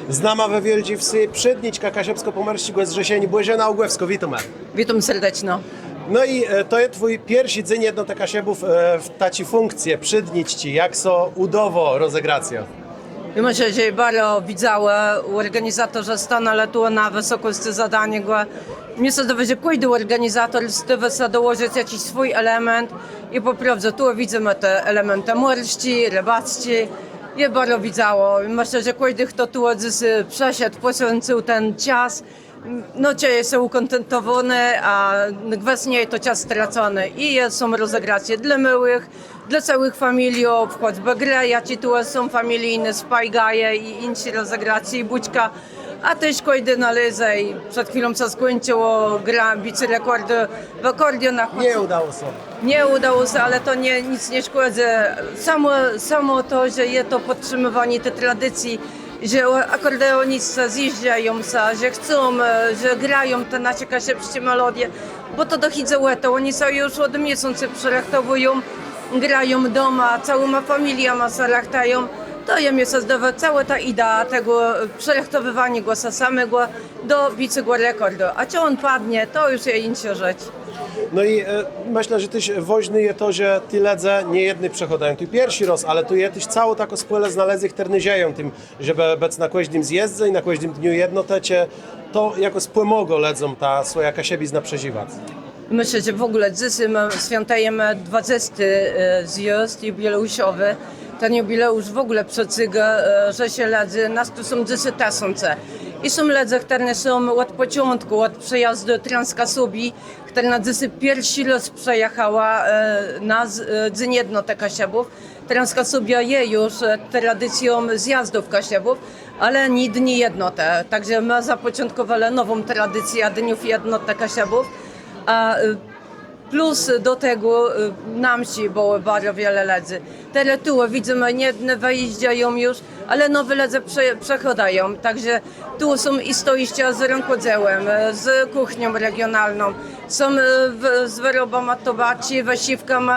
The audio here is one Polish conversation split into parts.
Znama we Wieldzie Wsy, Przydniczka, Kasiepsko-Pomorszczyk, Zrzesieni, Błeżena, Ugłewsko. Witam. Witam serdecznie. No i to jest twój pierwszy dzień jednotek Kasiebów w taci funkcję. Przydnić ci, jak so udowo rozegracja. Myślę, że bardzo widziała organizatorze stanęli tu na wysokości zadania. Myślę, że każdy organizator chce dołożyć jakiś swój element i po prostu tu widzimy te elementy morści, rybacki. Ja bardzo widziało. Myślę, że każdy, kto tu przeszedł, poświęcił ten czas, no cię są ukontentowany, a właśnie to czas stracony. I są rozegracje dla małych, dla całych familii, choćby gry, jakie tu są familijne, spajgaje i inne rozegracje i bućka. A też każdy należy i przed chwilą się skończyło gra bicie rekordy w akordionach. Nie udało się. Nie udało się, ale to nic nie szkodzi. Samo to, że jest to podtrzymywanie tej tradycji, że akordeoniści zjeżdżają się, że chcą, że grają te nasze kasiepskie melodie, bo to dochodzi do tego. Oni się już od miesiąca przerachtowują, grają doma, cała familia się rachtają. To ja myślę, że cała ta idea tego przerachtowywania głosu samego do bicego rekordu. A czy on padnie, to już jest inna rzecz. No i myślę, że tyś woźny jest to, że ty ledze nie jedny przechodają. Tu pierwszy raz, ale tu jest cało tako spłyle znalezych ternyzieją tym, żeby bec na każdym zjeźdze i na każdym dniu jednotecie, to jako spłymogo ledzą ta swoja kasiebizna przeżywać. Myślę, że w ogóle dzisiaj świętujemy 20. zjazd jubileuszowy. Ten jubileusz w ogóle przecyga, że się ledzy, nas tu są 10 tysięcy. I są ledzy, które są od początku, od przejazdu Transkasubii, która na dzisiaj pierwszy raz przejechała na dzień jednotek Kasiebów. Transkasubia jest już tradycją zjazdów Kasiebów, ale nie dni jednote. Także my zapoczątkowali nową tradycję dniów jednotek Kasiebów. A plus do tego nam się było bardzo wiele ledzy. Teraz tu widzimy, jedne wyjeżdżają już, ale nowe ledze przechodają. Także tu są i stoiska z rękodziełem, z kuchnią regionalną, są z wyrobami tobaci, wysiłkami.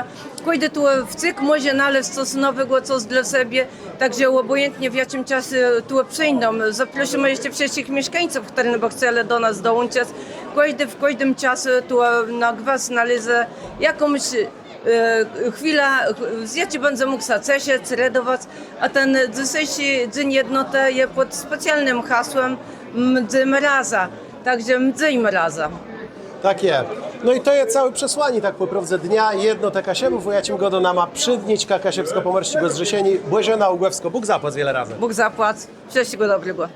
Każdy tu w cyk może znaleźć coś nowego, coś dla siebie. Także obojętnie w jakim czasie tu przyjdą. Zaprosimy jeszcze wszystkich mieszkańców, którzy by chcieli do nas dołączyć. Każdy w każdym czasie tu na gwas znaleźć jakąś chwilę, zjacie będzie mógł się cieszyć, radować, a ten dzisiejszy dzień jednoty jest pod specjalnym hasłem Mdzy Mraza, także Mdzy Mraza. Tak jest. No i to jest całe przesłanie, tak po prawdzie dnia jednotek Kasiebów, ja cię go do nama Przydniczka, Kasiepsko-Pomorszczyk, Zrzesieni, Błeżena, Ugłewsko. Bóg zapłać wiele razy. Bóg zapłać, wszystkiego dobrego.